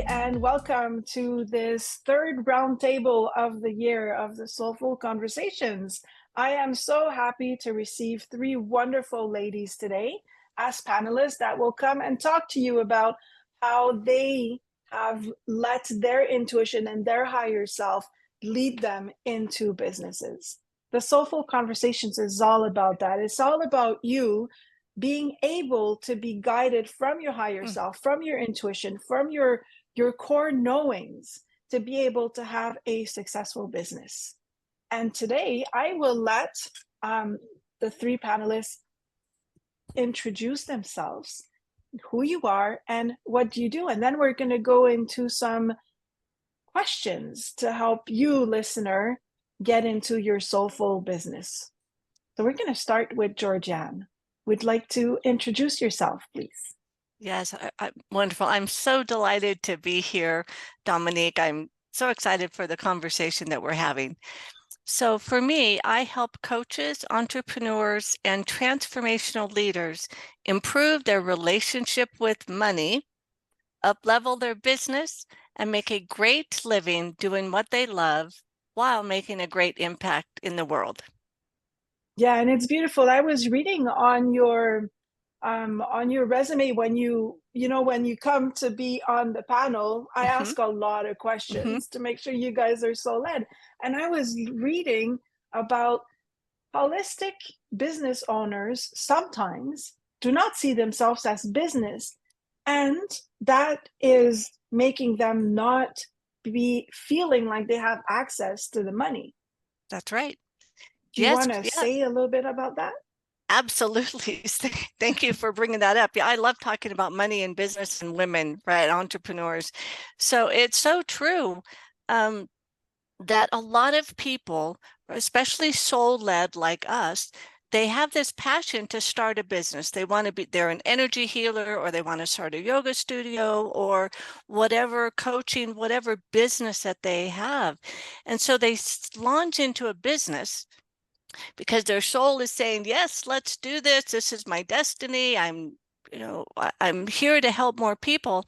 and welcome to this third roundtable of the year of the Soulful Conversations. I am so happy to receive three wonderful ladies today as panelists that will come and talk to you about how they have let their intuition and their higher self lead them into businesses. The Soulful Conversations is all about that. It's all about you being able to be guided from your higher self, from your intuition, from your core knowings to be able to have a successful business. And today I will let the three panelists introduce themselves, who you are and what do you do. And then we're going to go into some questions to help you, listener, get into your soulful business. So we're going to start with Georgianne. Would like to introduce yourself, please. Yes, wonderful. I'm so delighted to be here, Dominique. I'm so excited for the conversation that we're having. So for me, I help coaches, entrepreneurs, and transformational leaders improve their relationship with money, up-level their business, and make a great living doing what they love while making a great impact in the world. Yeah, and it's beautiful. I was reading on your resume when you come to be on the panel, I ask a lot of questions to make sure you guys are so led. And I was reading about holistic business owners sometimes do not see themselves as business, and that is making them not be feeling like they have access to the money. That's right. Do you want to say a little bit about that? Absolutely. Thank you for bringing that up. Yeah, I love talking about money and business and women, right? Entrepreneurs. So it's so true that a lot of people, especially soul-led like us, they have this passion to start a business. They're an energy healer, or they want to start a yoga studio, or whatever coaching, whatever business that they have. And so they launch into a business because their soul is saying, yes, let's do this. This is my destiny. I'm here to help more people.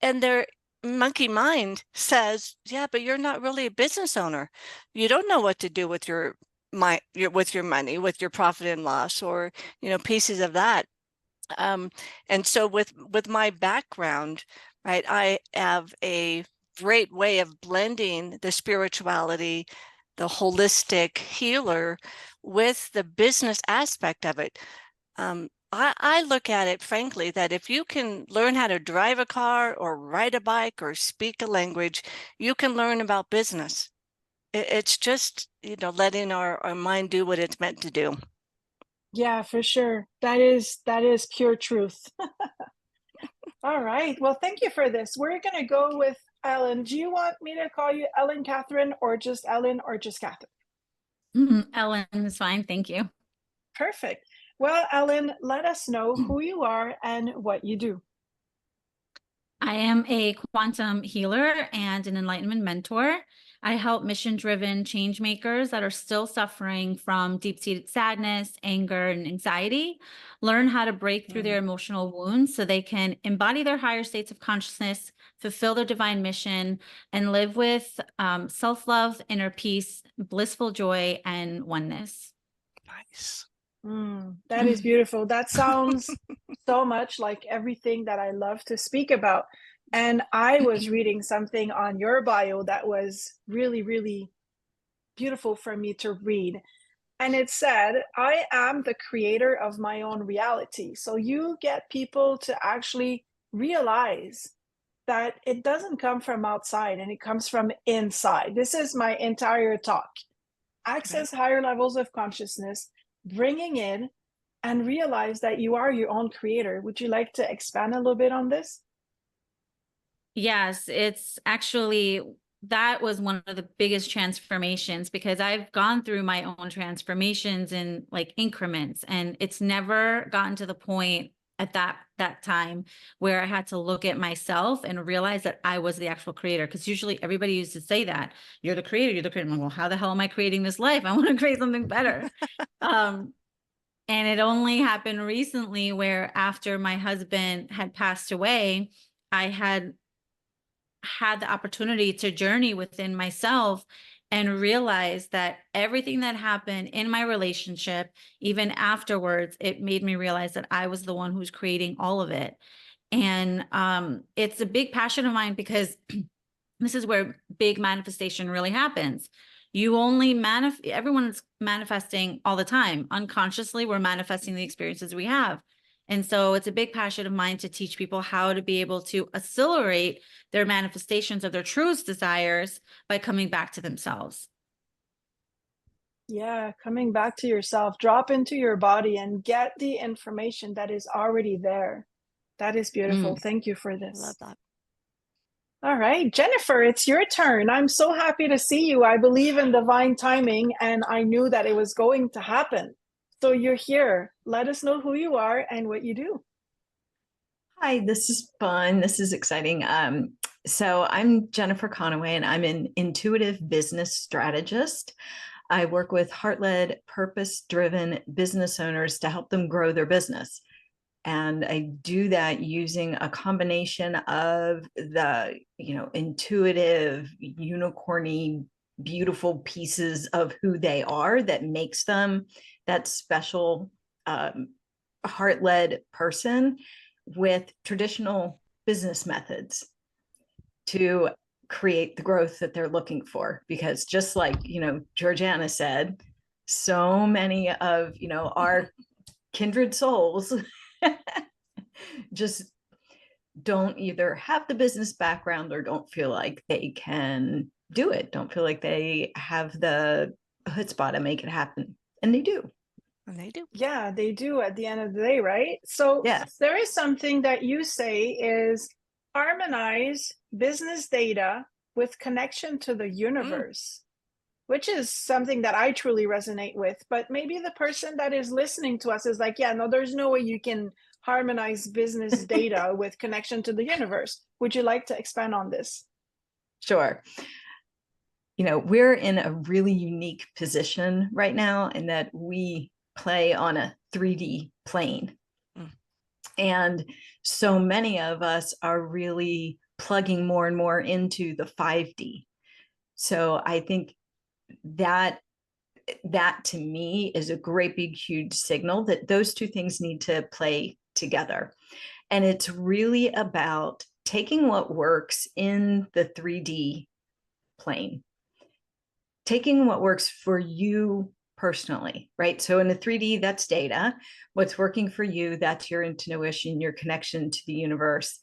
And their monkey mind says, yeah, but you're not really a business owner. You don't know what to do with your money, with your profit and loss, or, pieces of that. And so with my background, right, I have a great way of blending the spirituality, the holistic healer, with the business aspect of it. I look at it, frankly, that if you can learn how to drive a car or ride a bike or speak a language, you can learn about business. It's just, letting our mind do what it's meant to do. Yeah, for sure. That is pure truth. All right. Well, thank you for this. We're going to go with Ellyn. Do you want me to call you Ellyn Catherine, or just Ellyn, or just Catherine? Ellyn is fine. Thank you. Perfect. Well, Ellyn, let us know who you are and what you do. I am a quantum healer and an enlightenment mentor. I help mission-driven change makers that are still suffering from deep-seated sadness, anger, and anxiety learn how to break through their emotional wounds so they can embody their higher states of consciousness, fulfill their divine mission, and live with self-love, inner peace, blissful joy, and oneness. Nice. That is beautiful. That sounds so much like everything that I love to speak about. And I was reading something on your bio that was really, really beautiful for me to read. And it said, I am the creator of my own reality. So you get people to actually realize that it doesn't come from outside and it comes from inside. This is my entire talk. Access higher levels of consciousness, bringing in and realize that you are your own creator. Would you like to expand a little bit on this? Yes, it's actually, that was one of the biggest transformations, because I've gone through my own transformations in like increments, and it's never gotten to the point at that time where I had to look at myself and realize that I was the actual creator. Because usually everybody used to say that you're the creator, you're the creator. I'm like, well, how the hell am I creating this life? I want to create something better. And it only happened recently where, after my husband had passed away, I had had the opportunity to journey within myself and realize that everything that happened in my relationship, even afterwards, it made me realize that I was the one who's creating all of it. And it's a big passion of mine because this is where big manifestation really happens. You only everyone's manifesting all the time. Unconsciously, we're manifesting the experiences we have. And so it's a big passion of mine to teach people how to be able to accelerate their manifestations of their truest desires by coming back to themselves. Yeah, coming back to yourself, drop into your body and get the information that is already there. That is beautiful. Thank you for this. Love that. All right, Jennifer, it's your turn. I'm so happy to see you. I believe in divine timing, and I knew that it was going to happen. So you're here. Let us know who you are and what you do. Hi, this is fun. This is exciting. So I'm Jennifer Conaway, and I'm an intuitive business strategist. I work with heart-led, purpose-driven business owners to help them grow their business. And I do that using a combination of the, intuitive, unicorny, beautiful pieces of who they are that makes them that special heart-led person, with traditional business methods to create the growth that they're looking for. Because just like, Georgianne said, so many of, our kindred souls just don't either have the business background or don't feel like they can do it, don't feel like they have the chutzpah to make it happen. And they do. And they do. Yeah, they do at the end of the day, right? So yes, there is something that you say is harmonize business data with connection to the universe, which is something that I truly resonate with. But maybe the person that is listening to us is like, yeah, no, there's no way you can harmonize business data with connection to the universe. Would you like to expand on this? Sure. We're in a really unique position right now in that we play on a 3D plane. And so many of us are really plugging more and more into the 5D. So I think that to me is a great big huge signal that those two things need to play together. And it's really about taking what works in the 3D plane, taking what works for you personally, right? So in the 3D, that's data. What's working for you, that's your intuition, your connection to the universe.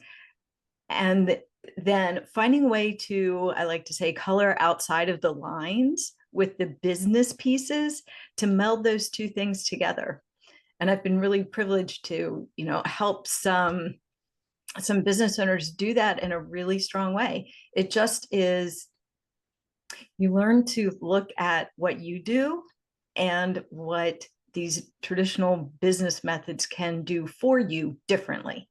And then finding a way to, I like to say, color outside of the lines with the business pieces to meld those two things together. And I've been really privileged to, help some business owners do that in a really strong way. It just is, you learn to look at what you do and what these traditional business methods can do for you differently.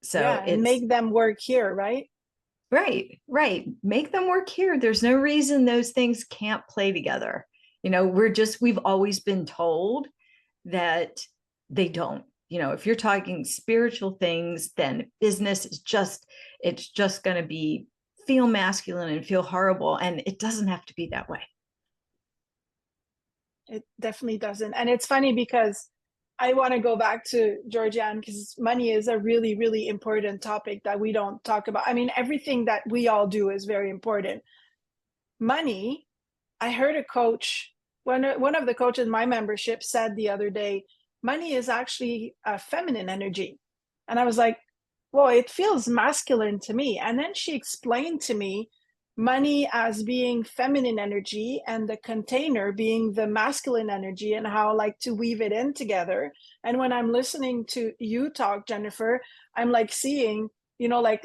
So yeah, and make them work here, right? Right. Make them work here. There's no reason those things can't play together. We've always been told that they don't. If you're talking spiritual things, then business is it's just going to be feel masculine and feel horrible. And it doesn't have to be that way. It definitely doesn't. And it's funny because I want to go back to Georgianne because money is a really, really important topic that we don't talk about. I mean, everything that we all do is very important. Money, I heard a coach, one of the coaches in my membership said the other day, money is actually a feminine energy. And I was like, well, it feels masculine to me. And then she explained to me money as being feminine energy and the container being the masculine energy and how I like to weave it in together. And when I'm listening to you talk, Jennifer, I'm like seeing, like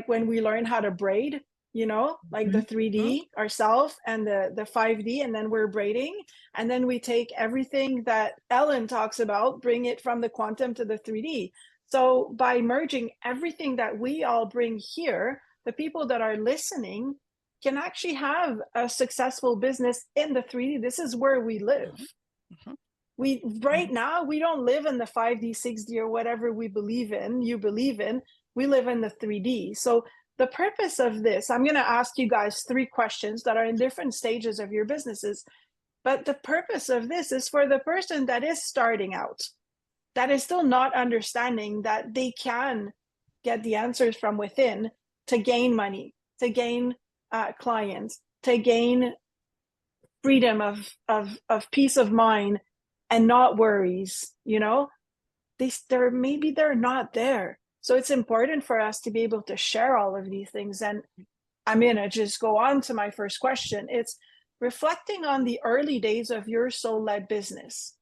when we learn how to braid, like the 3D ourselves and the 5D, and then we're braiding. And then we take everything that Ellyn talks about, bring it from the quantum to the 3D. So by merging everything that we all bring here, the people that are listening can actually have a successful business in the 3D. This is where we live. Now, we don't live in the 5D, 6D, or whatever we believe in, you believe in. We live in the 3D. So the purpose of this, I'm going to ask you guys 3 questions that are in different stages of your businesses. But the purpose of this is for the person that is starting out, that is still not understanding that they can get the answers from within to gain money, to gain clients, to gain freedom of peace of mind and not worries, maybe they're not there. So it's important for us to be able to share all of these things. And I'm going to just go on to my first question. It's reflecting on the early days of your soul-led business.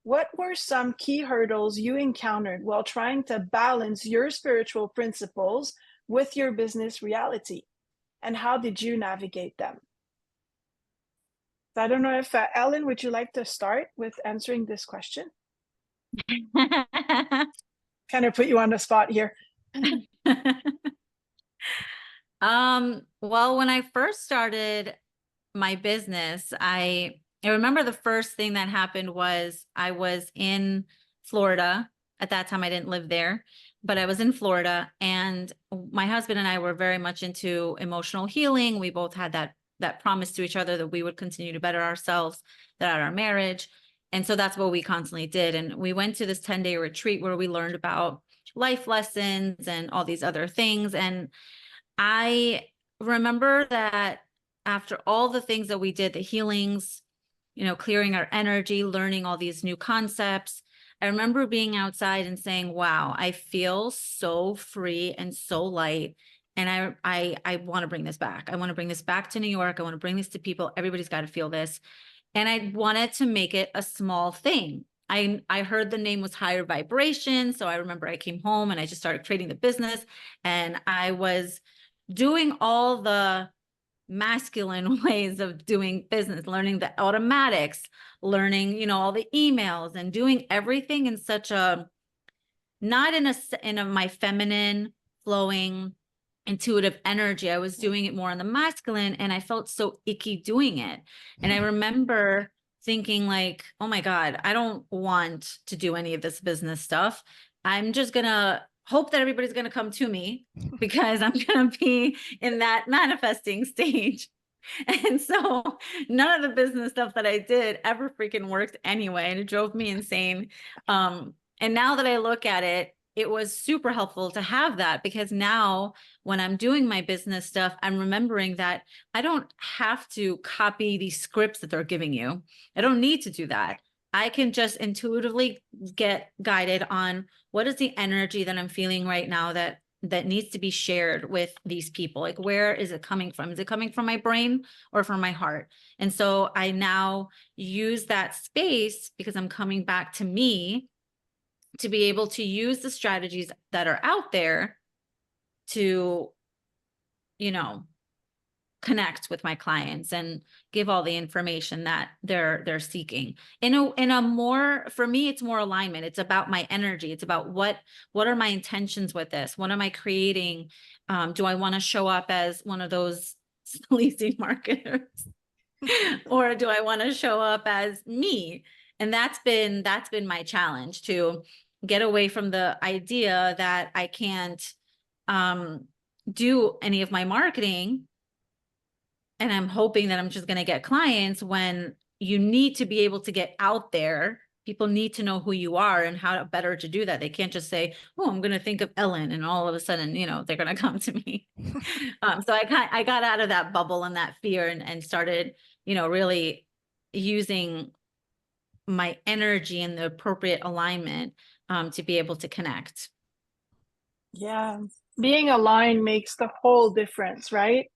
What were some key hurdles you encountered while trying to balance your spiritual principles with your business reality? And how did you navigate them? I don't know if, Ellyn, would you like to start with answering this question? Kind of put you on the spot here. Well, when I first started my business, I remember the first thing that happened was I was in Florida. At that time, I didn't live there, but I was in Florida, and my husband and I were very much into emotional healing. We both had that promise to each other that we would continue to better ourselves throughout our marriage. And so that's what we constantly did. And we went to this 10-day retreat where we learned about life lessons and all these other things. And I remember that after all the things that we did, the healings, clearing our energy, learning all these new concepts, I remember being outside and saying, wow, I feel so free and so light. And I want to bring this back. I want to bring this back to New York. I want to bring this to people. Everybody's got to feel this. And I wanted to make it a small thing. I heard the name was higher vibration. So I remember I came home and I just started creating the business, and I was doing all the masculine ways of doing business, learning the automatics, learning, all the emails, and doing everything in such a, not in a my feminine flowing intuitive energy. I was doing it more on the masculine, and I felt so icky doing it. And I remember thinking like, oh my God, I don't want to do any of this business stuff. I'm just gonna hope that everybody's gonna come to me because I'm gonna be in that manifesting stage. And so none of the business stuff that I did ever freaking worked anyway, and it drove me insane. And now that I look at it, it was super helpful to have that, because now when I'm doing my business stuff, I'm remembering that I don't have to copy these scripts that they're giving you. I don't need to do that. I can just intuitively get guided on what is the energy that I'm feeling right now that needs to be shared with these people. Like, where is it coming from? Is it coming from my brain or from my heart? And so I now use that space, because I'm coming back to me, to be able to use the strategies that are out there to, connect with my clients and give all the information that they're seeking. In a more, for me, it's more alignment. It's about my energy. It's about what are my intentions with this? What am I creating? Do I want to show up as one of those sleazy marketers? Or do I want to show up as me? And that's been my challenge, to get away from the idea that I can't do any of my marketing, and I'm hoping that I'm just going to get clients, when you need to be able to get out there. People need to know who you are and how better to do that. They can't just say, oh, I'm going to think of Ellyn, and all of a sudden, they're going to come to me. So I got out of that bubble and that fear, and started, really using my energy in the appropriate alignment to be able to connect. Yeah. Being aligned makes the whole difference, right?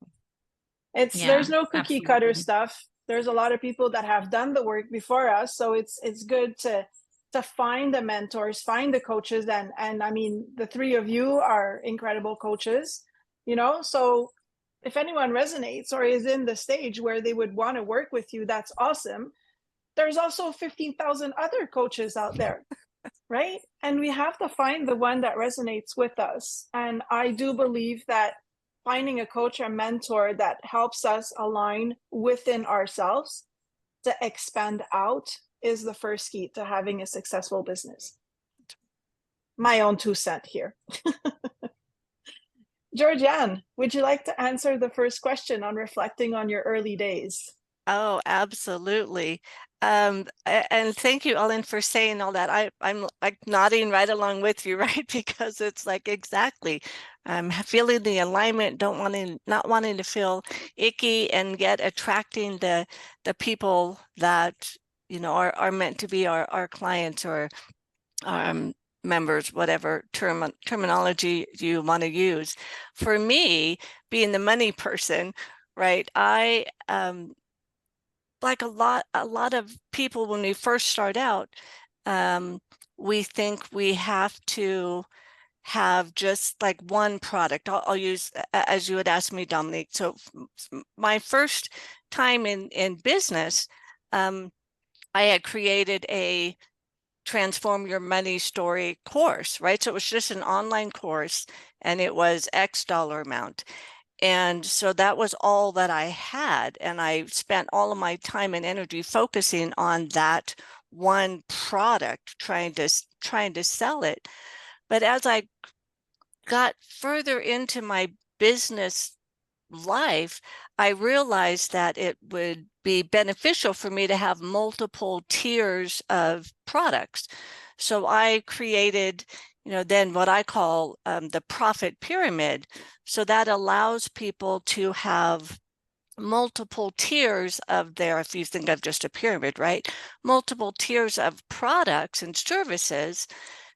There's no cookie cutter stuff. There's a lot of people that have done the work before us. So it's good to find the mentors, find the coaches. And I mean, the 3 of you are incredible coaches, so if anyone resonates or is in the stage where they would want to work with you, that's awesome. There's also 15,000 other coaches out there, right? And we have to find the one that resonates with us. And I do believe that finding a coach or mentor that helps us align within ourselves to expand out is the first key to having a successful business. My own 2 cents here. Georgianne, would you like to answer the first question on reflecting on your early days? Oh, absolutely. And thank you, Ellyn, for saying all that. I'm like nodding right along with you, right? Because it's like exactly. I'm feeling the alignment, not wanting to feel icky, and yet attracting the people that are meant to be our clients or members, whatever terminology you want to use. For me, being the money person, right? I like a lot of people, when we first start out, we think we have to have just like one product. I'll use, as you had asked me, Dominique. So my first time in business, I had created a Transform Your Money Story course, right? So it was just an online course, and it was X dollar amount. And so that was all that I had. And I spent all of my time and energy focusing on that one product, trying to sell it. But as I got further into my business life, I realized that it would be beneficial for me to have multiple tiers of products. So I created, then what I call the profit pyramid. So that allows people to have multiple tiers of their, if you think of just a pyramid, right? Multiple tiers of products and services,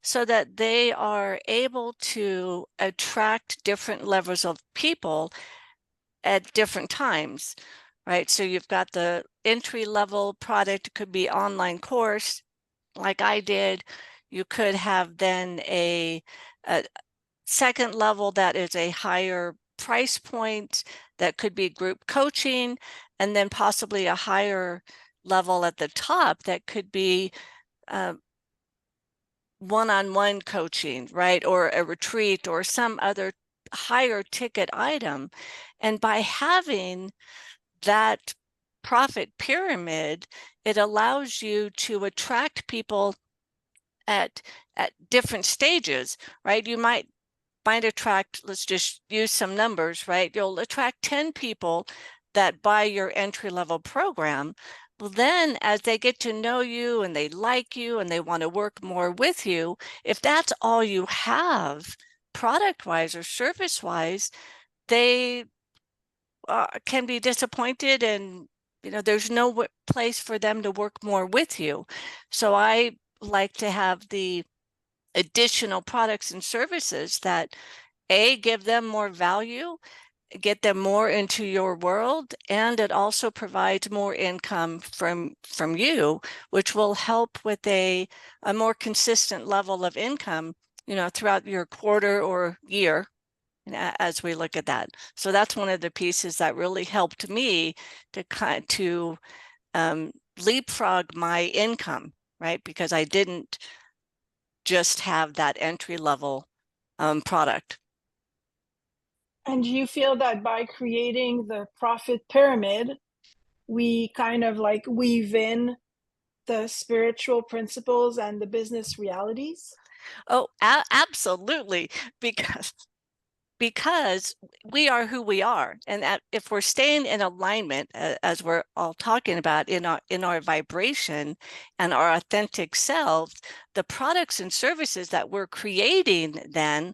so that they are able to attract different levels of people at different times, right? So you've got the entry level product, it could be online course like I did. You could have then a second level that is a higher price point, that could be group coaching, and then possibly a higher level at the top that could be one-on-one coaching, right? Or a retreat or some other higher ticket item. And by having that profit pyramid, it allows you to attract people at different stages, right? You might attract, let's just use some numbers, right? You'll attract 10 people that buy your entry-level program. Well, then as they get to know you and they like you and they want to work more with you, if that's all you have product-wise or service-wise, they can be disappointed, and there's no place for them to work more with you. So I like to have the additional products and services that give them more value, get them more into your world, and it also provides more income from you, which will help with a more consistent level of income, throughout your quarter or year, as we look at that. So that's one of the pieces that really helped me to leapfrog my income, right? Because I didn't just have that entry level product. And do you feel that by creating the profit pyramid, we kind of like weave in the spiritual principles and the business realities? Oh, absolutely. Because we are who we are, and that if we're staying in alignment, as we're all talking about, in our vibration and our authentic selves, the products and services that we're creating then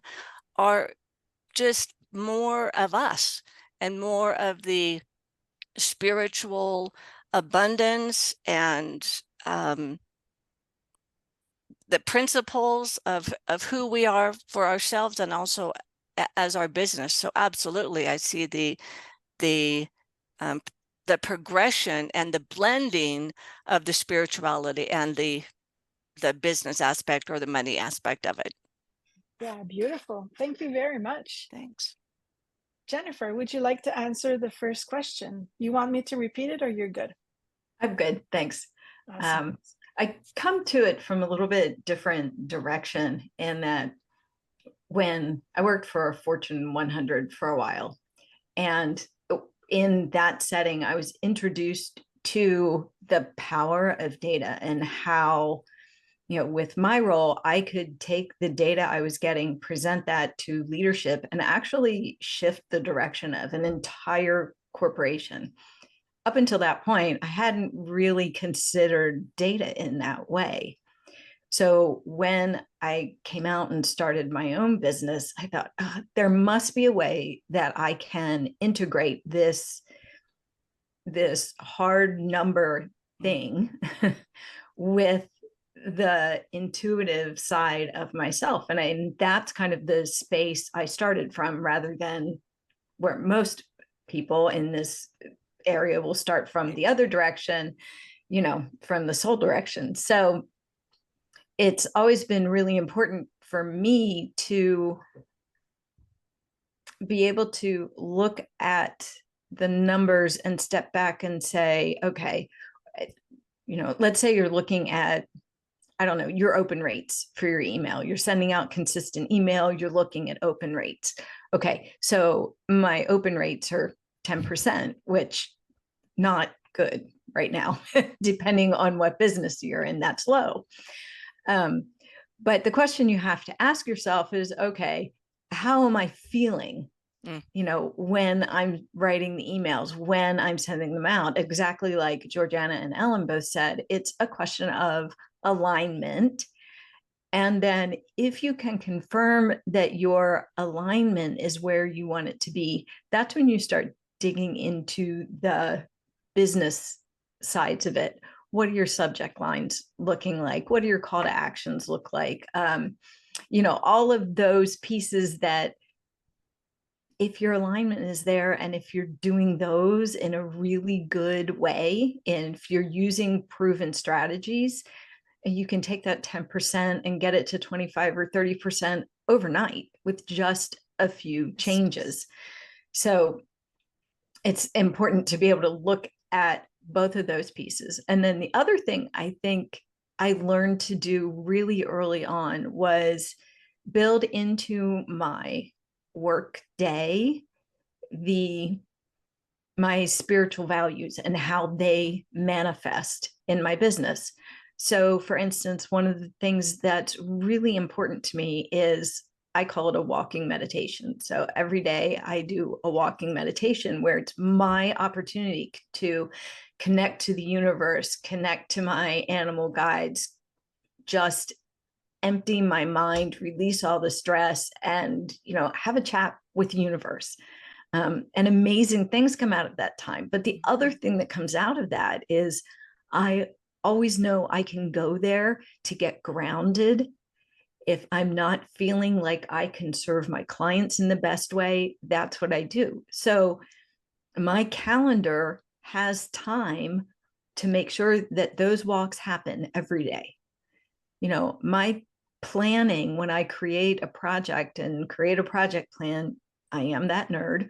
are just more of us and more of the spiritual abundance and the principles of who we are for ourselves and also as our business. So absolutely, I see the progression and the blending of the spirituality and the business aspect or the money aspect of it. Yeah, beautiful. Thank you very much. Thanks. Jennifer, would you like to answer the first question? You want me to repeat it or you're good? I'm good, thanks. Awesome. I come to it from a little bit different direction, in that when I worked for Fortune 100 for a while, and in that setting, I was introduced to the power of data and how with my role, I could take the data I was getting, present that to leadership, and actually shift the direction of an entire corporation. Up until that point, I hadn't really considered data in that way. So when I came out and started my own business, I thought, there must be a way that I can integrate this hard number thing with the intuitive side of myself. And that's kind of the space I started from, rather than where most people in this area will start from the other direction, from the soul direction. So it's always been really important for me to be able to look at the numbers and step back and say, okay, let's say you're looking at, I don't know, your open rates for your email. You're sending out consistent email. You're looking at open rates. Okay, so my open rates are 10%, which not good right now, depending on what business you're in, that's low. But the question you have to ask yourself is, okay, how am I feeling? When I'm writing the emails, when I'm sending them out, exactly like Georgianne and Ellyn both said, it's a question of alignment. And then if you can confirm that your alignment is where you want it to be, that's when you start digging into the business sides of it. What are your subject lines looking like? What do your call to actions look like? All of those pieces that, if your alignment is there, and if you're doing those in a really good way, and if you're using proven strategies, you can take that 10% and get it to 25 or 30% overnight with just a few changes. So it's important to be able to look at both of those pieces. And then the other thing I think I learned to do really early on was build into my work day my spiritual values and how they manifest in my business. So for instance, one of the things that's really important to me is, I call it a walking meditation. So every day I do a walking meditation where it's my opportunity to connect to the universe, connect to my animal guides, just empty my mind, release all the stress, and have a chat with the universe. And amazing things come out of that time. But the other thing that comes out of that is, I always know I can go there to get grounded. If I'm not feeling like I can serve my clients in the best way, that's what I do. So my calendar has time to make sure that those walks happen every day. My planning, when I create a project and create a project plan, I am that nerd.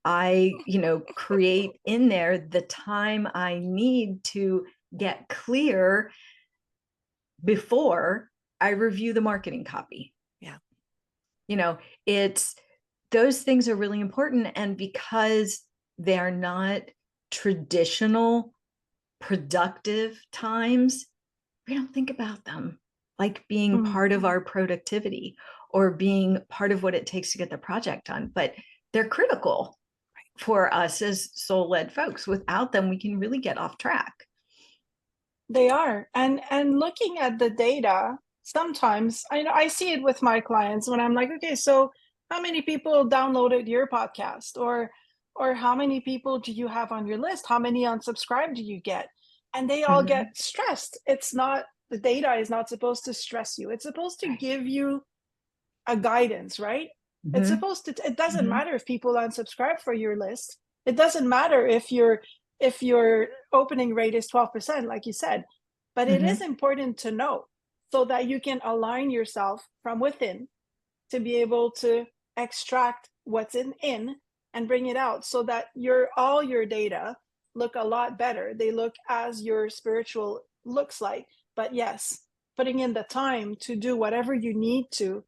I create in there the time I need to get clear before I review the marketing copy. Yeah. It's, those things are really important. And because they're not traditional productive times, we don't think about them like being part of our productivity or being part of what it takes to get the project done. But they're critical for us as soul-led folks. Without them, we can really get off track. They are. And looking at the data, sometimes I see it with my clients when I'm like, okay, so how many people downloaded your podcast, or how many people do you have on your list? How many unsubscribed do you get? And they all get stressed. It's not, the data is not supposed to stress you. It's supposed to give you a guidance, right? It's supposed to, it doesn't matter if people unsubscribe for your list. It doesn't matter if your opening rate is 12%, like you said, but it is important to know so that you can align yourself from within to be able to extract what's in and bring it out, so that all your data look a lot better. They look as your spiritual looks like. But yes, putting in the time to do whatever you need to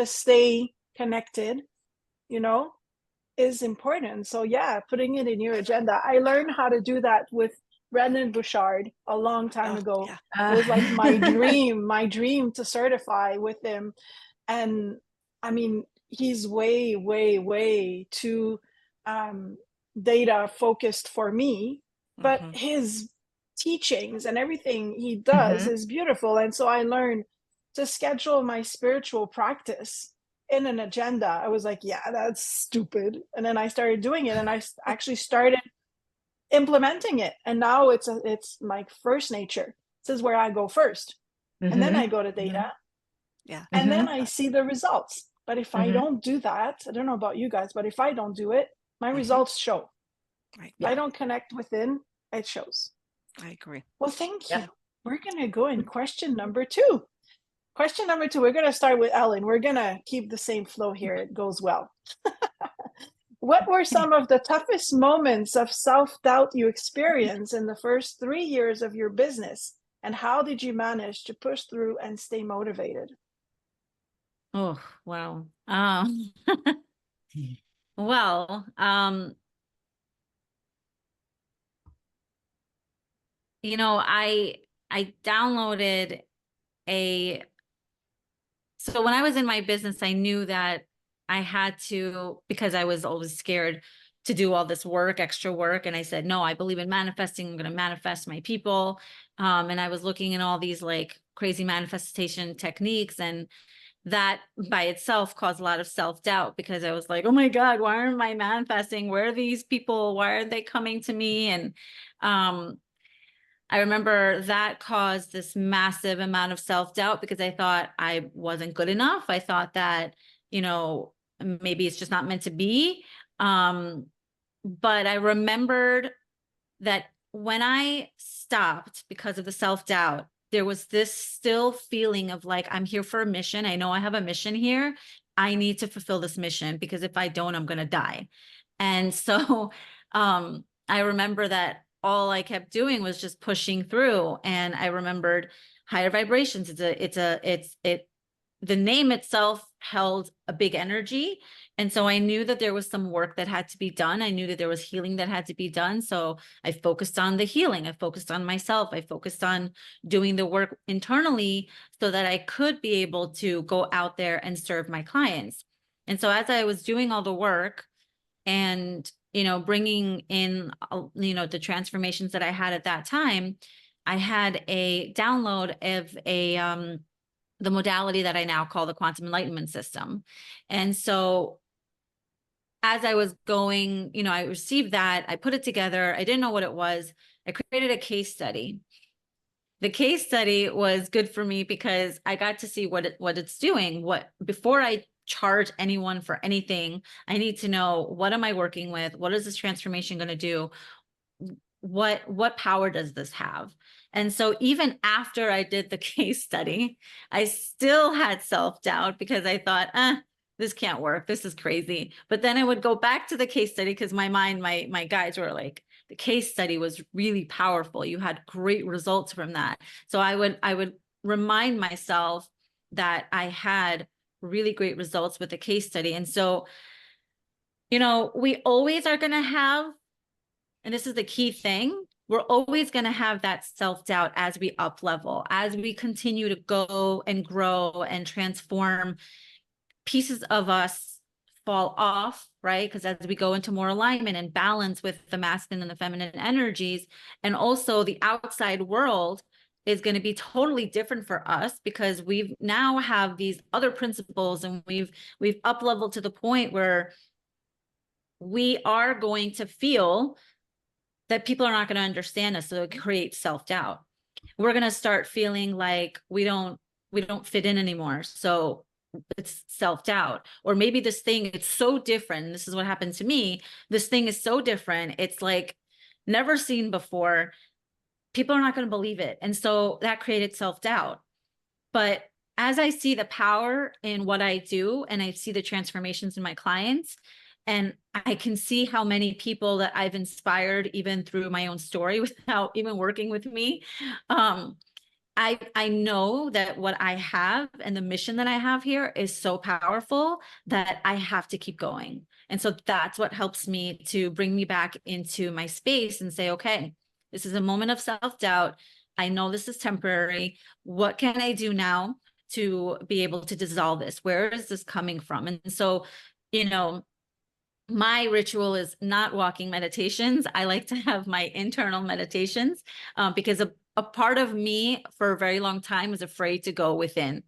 stay connected, is important. So yeah, putting it in your agenda. I learned how to do that with Brendan Bouchard a long time ago. Yeah. It was like my dream to certify with him. And I mean, he's way too data focused for me, but his teachings and everything he does is beautiful. And so I learned to schedule my spiritual practice in an agenda. I was like, yeah, that's stupid. And then I started doing it, and I actually started implementing it. And now it's my first nature. This is where I go first. And then I go to data. Yeah. And then I see the results. But if I don't do that, I don't know about you guys, but if I don't do it, my results show. Right. I don't connect within, it shows. I agree. Well, thank you. We're going to go in question number 2. Question number 2, we're going to start with Ellyn. We're going to keep the same flow here. It goes well. What were some of the toughest moments of self-doubt you experienced in the first 3 years of your business? And how did you manage to push through and stay motivated? Oh, wow. Well, you know, I downloaded so when I was in my business, I knew that I had to, because I was always scared to do all this work, extra work. And I said, no, I believe in manifesting. I'm going to manifest my people. And I was looking at all these like crazy manifestation techniques, and that by itself caused a lot of self-doubt, because I was like, oh my God, why aren't I manifesting? Where are these people? Why aren't they coming to me? And I remember that caused this massive amount of self-doubt, because I thought I wasn't good enough. I thought that, you know, maybe it's just not meant to be. But I remembered that when I stopped because of the self-doubt, there was this still feeling of like, I'm here for a mission. I know I have a mission here. I need to fulfill this mission, because if I don't, I'm going to die. And so I remember that all I kept doing was just pushing through. And I remembered higher vibrations. The name itself held a big energy. And so I knew that there was some work that had to be done. I knew that there was healing that had to be done. So I focused on the healing. I focused on myself. I focused on doing the work internally so that I could be able to go out there and serve my clients. And so as I was doing all the work and, you know, bringing in, you know, the transformations that I had at that time, I had a download of the modality that I now call the quantum enlightenment system. And so as I was going, you know, I received that, I put it together. I didn't know what it was. I created a case study. The case study was good for me because I got to see what it's doing. Before I charge anyone for anything, I need to know, what am I working with? What is this transformation going to do? What power does this have? And so even after I did the case study, I still had self-doubt, because I thought, this can't work. This is crazy. But then I would go back to the case study, because my mind, my guides were like, the case study was really powerful. You had great results from that. So I would remind myself that I had really great results with the case study. And so, you know, we always are going to have, and this is the key thing, we're always going to have that self-doubt as we up level, as we continue to go and grow and transform. Pieces of us fall off, right? Because as we go into more alignment and balance with the masculine and the feminine energies, and also the outside world is going to be totally different for us, because we've now have these other principles, and we've up leveled to the point where we are going to feel that people are not going to understand us. So it creates self-doubt. We're going to start feeling like we don't fit in anymore. So it's self-doubt. Or maybe this thing, it's so different. This is what happened to me. This thing is so different. It's like never seen before. People are not going to believe it. And so that created self-doubt. But as I see the power in what I do, and I see the transformations in my clients, and I can see how many people that I've inspired, even through my own story, without even working with me. I know that what I have and the mission that I have here is so powerful that I have to keep going. And so that's what helps me to bring me back into my space and say, okay, This is a moment of self-doubt. I know this is temporary. What can I do now to be able to dissolve this? Where is this coming from? And so, you know, my ritual is not walking meditations. I like to have my internal meditations because a part of me for a very long time was afraid to go within.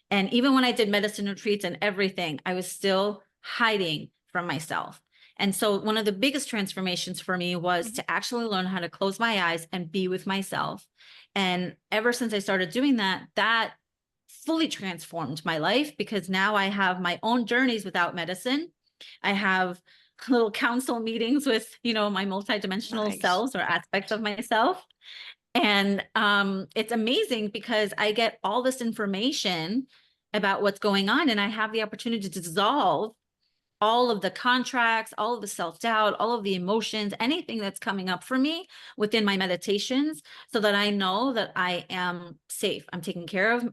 And even when I did medicine retreats and everything, I was still hiding from myself. And so one of the biggest transformations for me was to actually learn how to close my eyes and be with myself. And ever since I started doing that, that fully transformed my life, because now I have my own journeys without medicine. I have little council meetings with, you know, my multidimensional selves or aspects of myself. And it's amazing because I get all this information about what's going on, and I have the opportunity to dissolve all of the contracts, all of the self-doubt, all of the emotions, anything that's coming up for me within my meditations, so that I know that I am safe. I'm taken care of.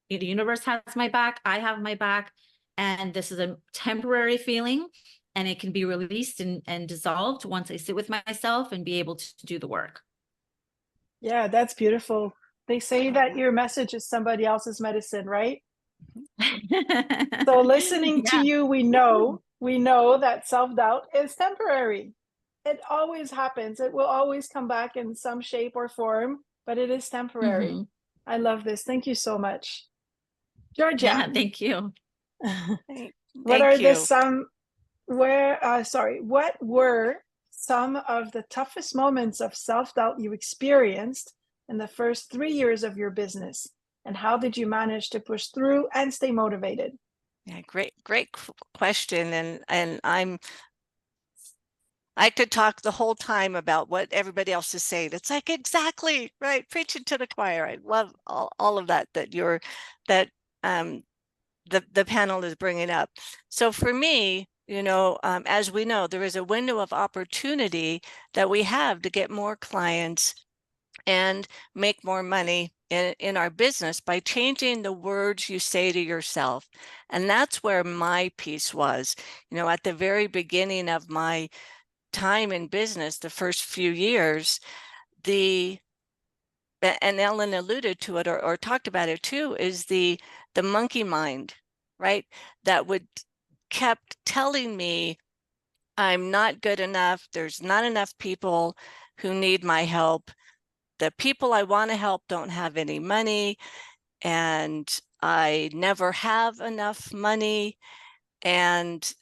The universe has my back. I have my back. And this is a temporary feeling, and it can be released and dissolved once I sit with myself and be able to do the work. Yeah, that's beautiful. They say that your message is somebody else's medicine, right? So listening to you, we know that self-doubt is temporary. It always happens. It will always come back in some shape or form, but it is temporary. I love this. Thank you so much. Georgianne. Yeah, thank you. What were some of the toughest moments of self-doubt you experienced in the first 3 years of your business? And how did you manage to push through and stay motivated? Yeah, great question. And I could talk the whole time about what everybody else is saying. It's like, exactly right, preaching to the choir. I love all of that the panel is bringing up. So for me, you know, as we know, there is a window of opportunity that we have to get more clients and make more money in our business by changing the words you say to yourself. And that's where my piece was. You know, at the very beginning of my time in business, the first few years, and Ellyn alluded to it or talked about it too, is the monkey mind, right? That kept telling me I'm not good enough. There's not enough people who need my help. The people I want to help don't have any money, and I never have enough money. And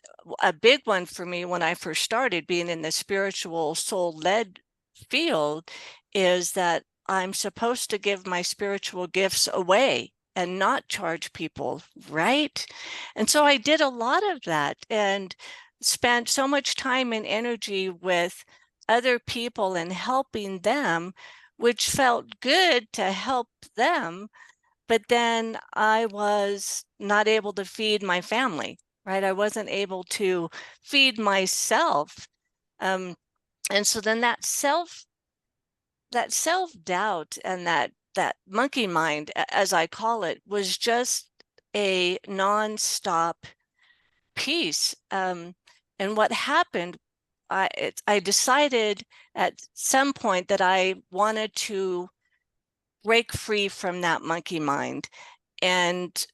a big one for me when I first started being in the spiritual soul-led field is that I'm supposed to give my spiritual gifts away and not charge people, right? And so I did a lot of that and spent so much time and energy with other people and helping them, which felt good to help them. But then I was not able to feed my family, right? I wasn't able to feed myself. And so then that self-doubt and that monkey mind, as I call it, was just a nonstop piece. And what happened, I decided at some point that I wanted to break free from that monkey mind and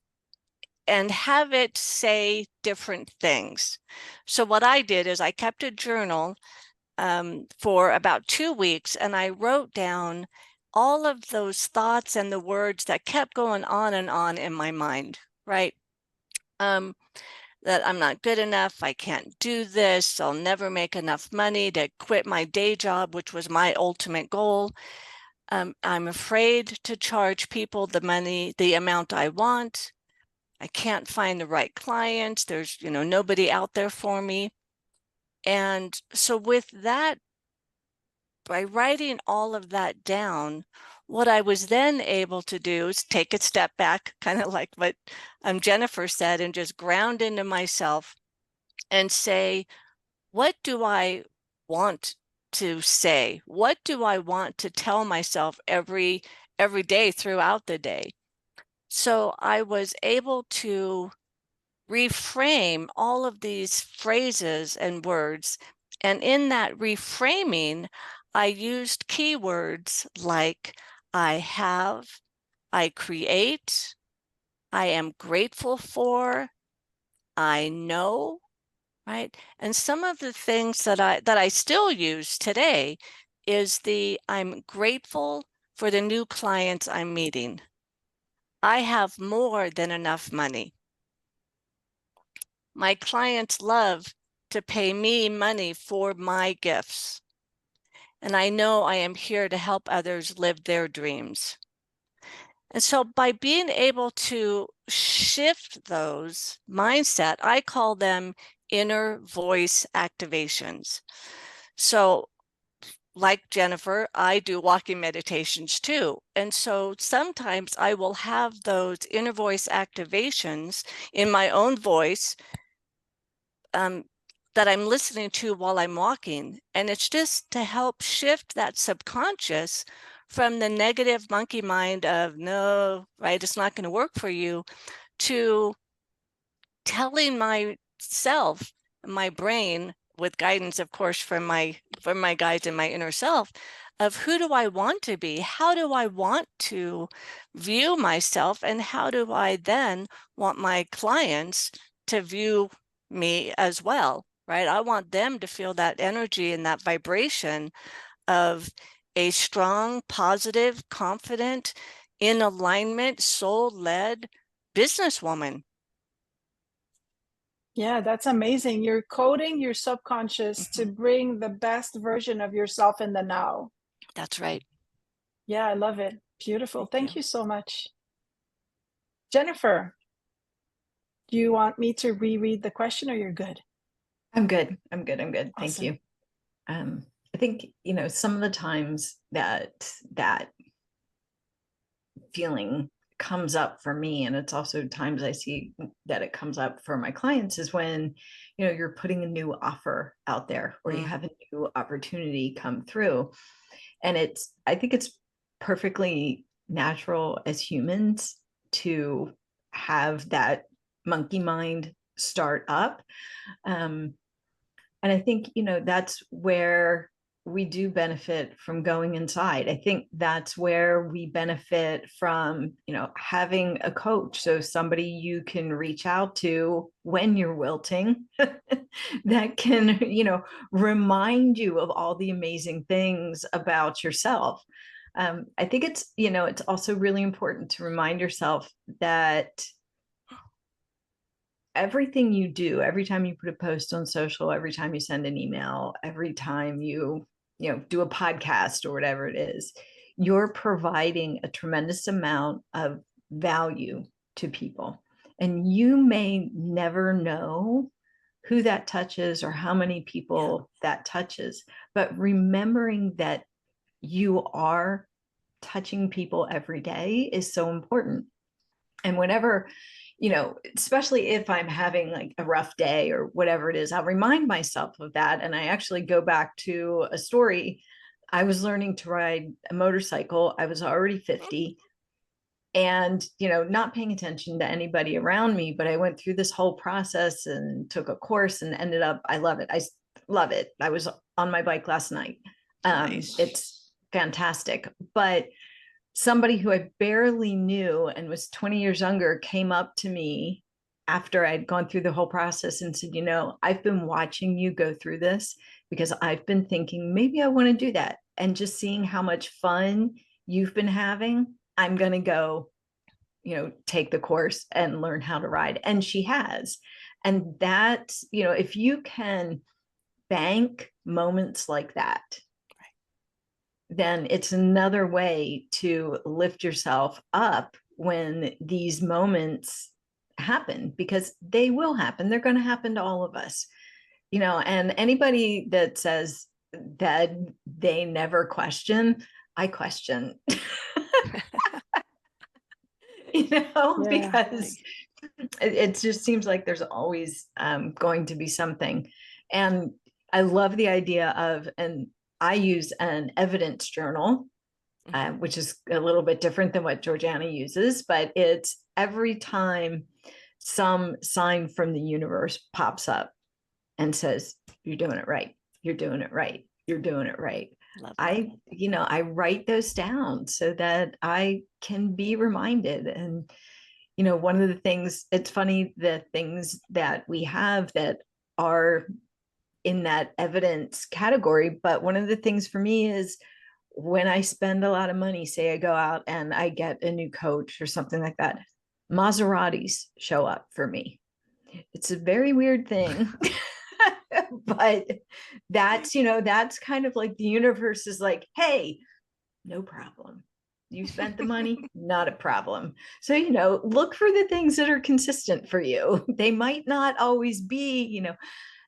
have it say different things. So what I did is I kept a journal for about 2 weeks, and I wrote down all of those thoughts and the words that kept going on and on in my mind, right? That I'm not good enough, I can't do this, I'll never make enough money to quit my day job, which was my ultimate goal. I'm afraid to charge people the amount I want. I can't find the right clients. There's, you know, nobody out there for me. And so with that, by writing all of that down, what I was then able to do is take a step back, kind of like what Jennifer said, and just ground into myself and say, what do I want to say? What do I want to tell myself every day throughout the day? So I was able to reframe all of these phrases and words. And in that reframing, I used keywords like I have, I create, I am grateful for, I know, right? And some of the things that I still use today is I'm grateful for the new clients I'm meeting. I have more than enough money. My clients love to pay me money for my gifts. And I know I am here to help others live their dreams. And so by being able to shift those mindset, I call them inner voice activations. So like Jennifer, I do walking meditations too. And so sometimes I will have those inner voice activations in my own voice that I'm listening to while I'm walking. And it's just to help shift that subconscious from the negative monkey mind of no, right, it's not going to work for you, to telling myself, my brain, with guidance, of course, from my guides and my inner self, of who do I want to be? How do I want to view myself? And how do I then want my clients to view me as well, right? I want them to feel that energy and that vibration of a strong, positive, confident, in alignment, soul-led businesswoman. Yeah, that's amazing. You're coding your subconscious to bring the best version of yourself in the now. That's right. Yeah, I love it. Beautiful. Thank you so much. Jennifer, do you want me to reread the question or you're good? I'm good. Awesome. Thank you. I think, some of the times that feeling comes up for me, and it's also times I see that it comes up for my clients, is when, you're putting a new offer out there, or you have a new opportunity come through. And I think it's perfectly natural as humans to have that monkey mind start up. And I think, that's where we do benefit from going inside. I think that's where we benefit from, having a coach. So somebody you can reach out to when you're wilting that can, remind you of all the amazing things about yourself. I think it's also really important to remind yourself that everything you do, every time you put a post on social, every time you send an email, every time you do a podcast or whatever it is, you're providing a tremendous amount of value to people. And you may never know who that touches or how many people that touches, but remembering that you are touching people every day is so important. And whenever, especially if I'm having like a rough day or whatever it is, I'll remind myself of that. And I actually go back to a story. I was learning to ride a motorcycle. I was already 50 and, not paying attention to anybody around me, but I went through this whole process and took a course and ended up, I love it. I love it. I was on my bike last night. Nice. It's fantastic. But somebody who I barely knew and was 20 years younger came up to me after I'd gone through the whole process and said, I've been watching you go through this because I've been thinking maybe I want to do that. And just seeing how much fun you've been having, I'm going to go, take the course and learn how to ride. And she has. And that, if you can bank moments like that, then it's another way to lift yourself up when these moments happen, because they will happen. They're going to happen to all of us, and anybody that says that they never question, I question, because it just seems like there's always going to be something. And I love the idea of, and I use an evidence journal, which is a little bit different than what Georgianne uses, but it's every time some sign from the universe pops up and says, you're doing it right. You're doing it right. You're doing it right. Love that. I write those down so that I can be reminded. And, one of the things, it's funny, the things that we have that are in that evidence category. But one of the things for me is when I spend a lot of money, say I go out and I get a new coach or something like that, Maseratis show up for me. It's a very weird thing. But that's kind of like the universe is like, hey, no problem. You spent the money, not a problem. So, look for the things that are consistent for you. They might not always be,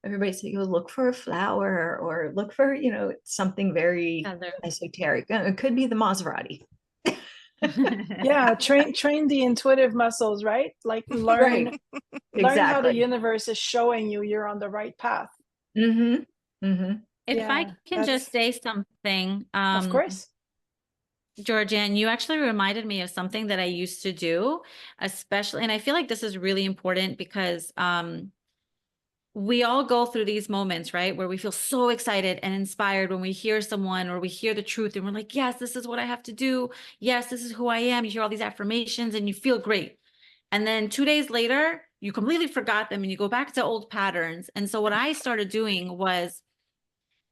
everybody say, look for a flower or look for, something very esoteric. It could be the Maserati. Yeah, train the intuitive muscles, right? Like learn how the universe is showing you're on the right path. If Yeah, I can just say something, of course. Georgianne, you actually reminded me of something that I used to do, especially, and I feel like this is really important because we all go through these moments, right? Where we feel so excited and inspired when we hear someone or we hear the truth and we're like, yes, this is what I have to do. Yes, this is who I am. You hear all these affirmations and you feel great. And then 2 days later, you completely forgot them and you go back to old patterns. And so what I started doing was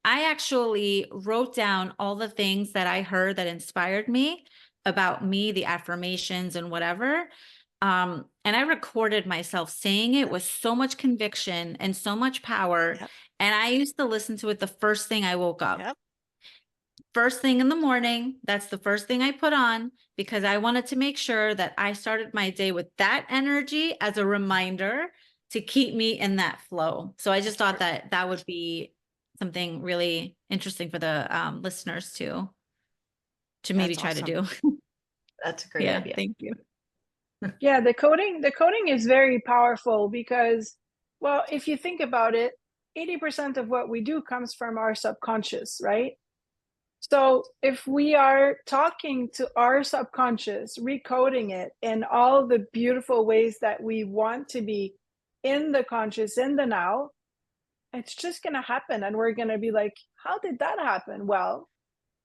I actually wrote down all the things that I heard that inspired me about me, the affirmations and whatever. And I recorded myself saying it with so much conviction and so much power. Yep. And I used to listen to it the first thing I woke up. Yep. First thing in the morning, that's the first thing I put on because I wanted to make sure that I started my day with that energy as a reminder to keep me in that flow. So I just thought that that would be something really interesting for the listeners to maybe try to do. That's a great idea. Thank you. Yeah, the coding is very powerful because, well, if you think about it, 80% of what we do comes from our subconscious, right? So if we are talking to our subconscious, recoding it in all the beautiful ways that we want to be in the conscious, in the now, it's just going to happen. And we're going to be like, how did that happen? Well,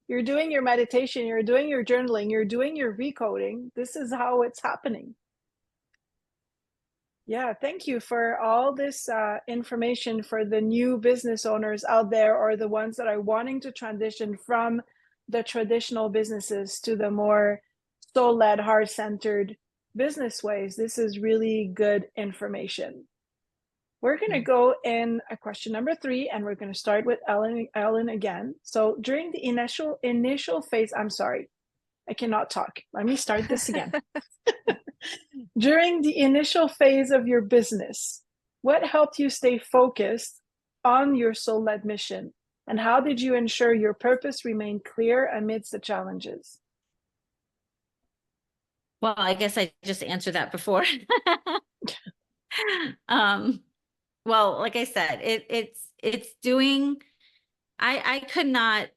you're doing your meditation, you're doing your journaling, you're doing your recoding. This is how it's happening. Yeah, thank you for all this information for the new business owners out there or the ones that are wanting to transition from the traditional businesses to the more soul-led, heart-centered business ways. This is really good information. We're going to go in question number 3, and we're going to start with Ellyn again. So during the initial phase, I'm sorry, I cannot talk. Let me start this again. During the initial phase of your business, what helped you stay focused on your soul-led mission? And how did you ensure your purpose remained clear amidst the challenges? Well, I guess I just answered that before. Well, like I said, it's doing, I could not,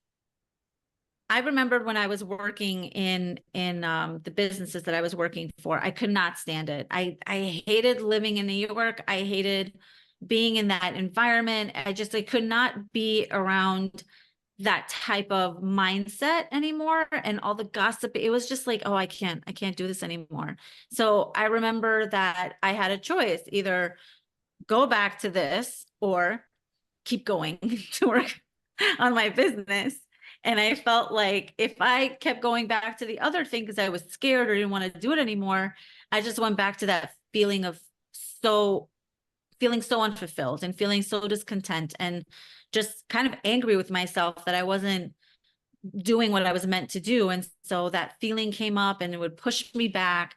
I remembered when I was working in the businesses that I was working for, I could not stand it. I hated living in New York. I hated being in that environment. I could not be around that type of mindset anymore and all the gossip. It was just like, oh, I can't do this anymore. So I remember that I had a choice, either go back to this or keep going to work on my business. And I felt like if I kept going back to the other thing because I was scared or didn't want to do it anymore, I just went back to that feeling of feeling so unfulfilled and feeling so discontent and just kind of angry with myself that I wasn't doing what I was meant to do. And so that feeling came up and it would push me back.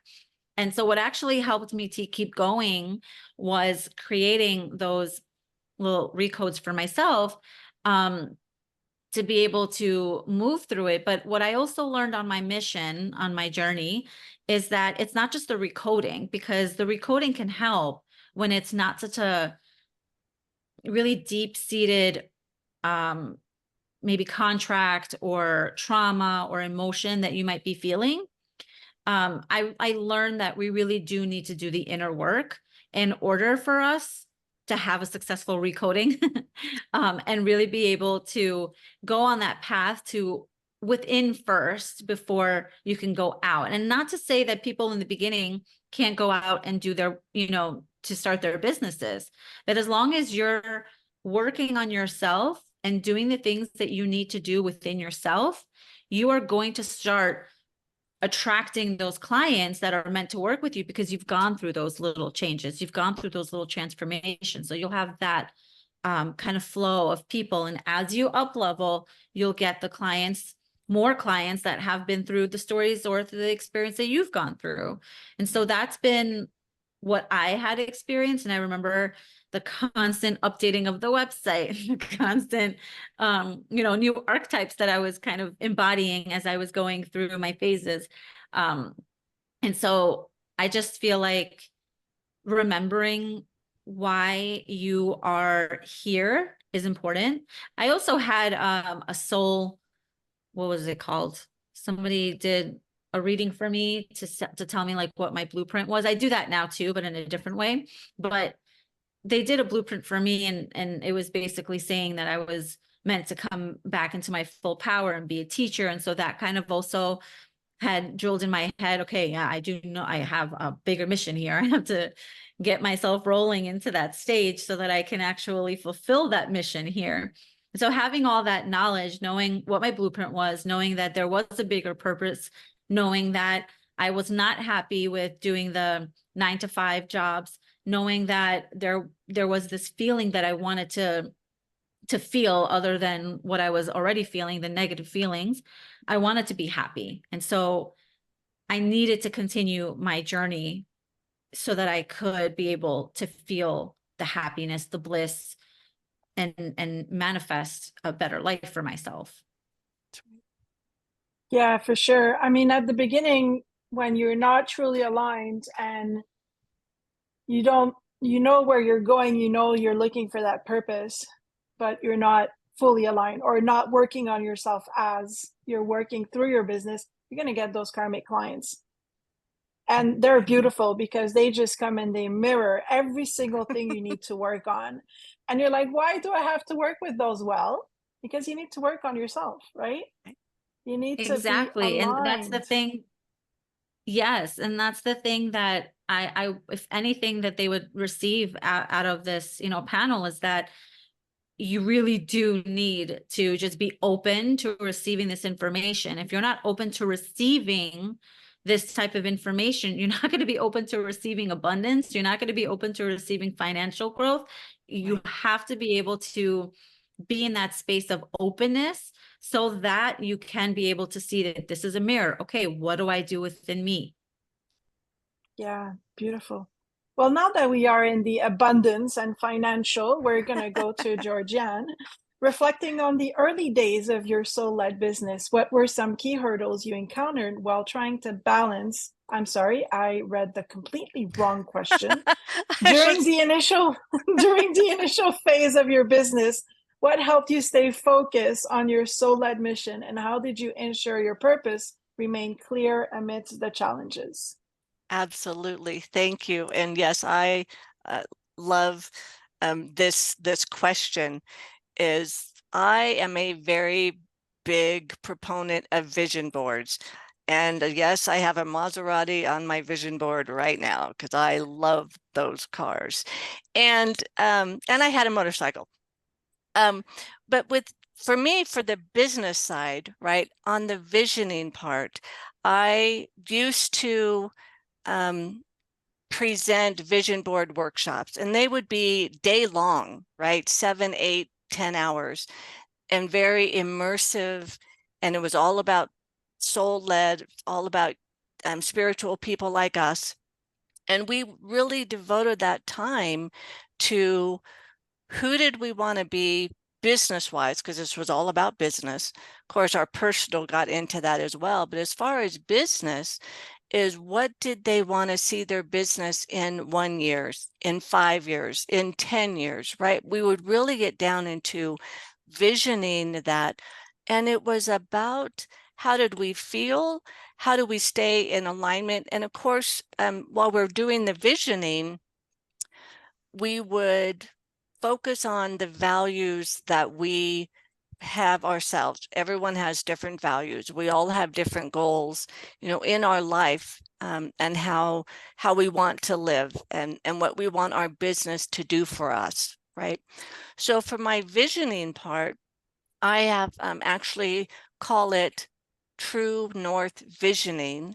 And so what actually helped me to keep going was creating those little recodes for myself, to be able to move through it. But what I also learned on my mission, on my journey, is that it's not just the recoding, because the recoding can help when it's not such a really deep-seated maybe contract or trauma or emotion that you might be feeling. I learned that we really do need to do the inner work in order for us to have a successful recoding and really be able to go on that path to within first before you can go out. And not to say that people in the beginning can't go out and do their, to start their businesses, but as long as you're working on yourself and doing the things that you need to do within yourself, you are going to start attracting those clients that are meant to work with you, because you've gone through those little changes, you've gone through those little transformations. So you'll have that kind of flow of people. And as you up level, you'll get the clients, more clients that have been through the stories or through the experience that you've gone through. And so that's been what I had experienced. And I remember the constant updating of the website, the constant, new archetypes that I was kind of embodying as I was going through my phases. And so I just feel like remembering why you are here is important. I also had a soul, what was it called? Somebody did a reading for me to tell me like what my blueprint was. I do that now too, but in a different way. But they did a blueprint for me, and it was basically saying that I was meant to come back into my full power and be a teacher. And so that kind of also had drilled in my head, okay, yeah, I do know I have a bigger mission here. I have to get myself rolling into that stage so that I can actually fulfill that mission here. So having all that knowledge, knowing what my blueprint was, knowing that there was a bigger purpose, knowing that I was not happy with doing the 9-to-5 jobs, knowing that there was this feeling that I wanted to feel other than what I was already feeling, the negative feelings. I wanted to be happy. And so I needed to continue my journey so that I could be able to feel the happiness, the bliss, and manifest a better life for myself. Yeah, for sure. I mean, at the beginning, when you're not truly aligned and you know where you're going, you're looking for that purpose, but you're not fully aligned or not working on yourself as you're working through your business, you're going to get those karmic clients. And they're beautiful because they just come and they mirror every single thing you need to work on. And you're like, why do I have to work with those? Well, because you need to work on yourself, right? You need to Exactly. be aligned. And that's the thing. Yes. And that's the thing that I if anything that they would receive out of this, panel, is that you really do need to just be open to receiving this information. If you're not open to receiving this type of information, you're not going to be open to receiving abundance. You're not going to be open to receiving financial growth. You have to be able to be in that space of openness so that you can be able to see that this is a mirror. Okay, what do I do within me? Yeah, beautiful. Well, now that we are in the abundance and financial, we're going to go to Georgianne. Reflecting on the early days of your soul-led business, what were some key hurdles you encountered while trying to balance? I'm sorry, I read the completely wrong question. During the initial phase of your business, what helped you stay focused on your soul-led mission, and how did you ensure your purpose remained clear amidst the challenges? Absolutely. Thank you. And yes, I love this question. Is I am a very big proponent of vision boards. And yes, I have a Maserati on my vision board right now because I love those cars. And I had a motorcycle. But for me, for the business side, right, on the visioning part, I used to present vision board workshops, and they would be day long, right? 7, 8, 10 hours, and very immersive. And it was all about soul-led, all about spiritual people like us. And we really devoted that time to who did we want to be business-wise, because this was all about business. Of course, our personal got into that as well. But as far as business, is what did they want to see their business in 1 year, in 5 years, in 10 years, right? We would really get down into visioning that. And it was about how did we feel? How do we stay in alignment? And of course, while we're doing the visioning, we would focus on the values that we have ourselves. Everyone has different values. We all have different goals, in our life, and how we want to live, and what we want our business to do for us, right? So for my visioning part, I have actually call it True North Visioning,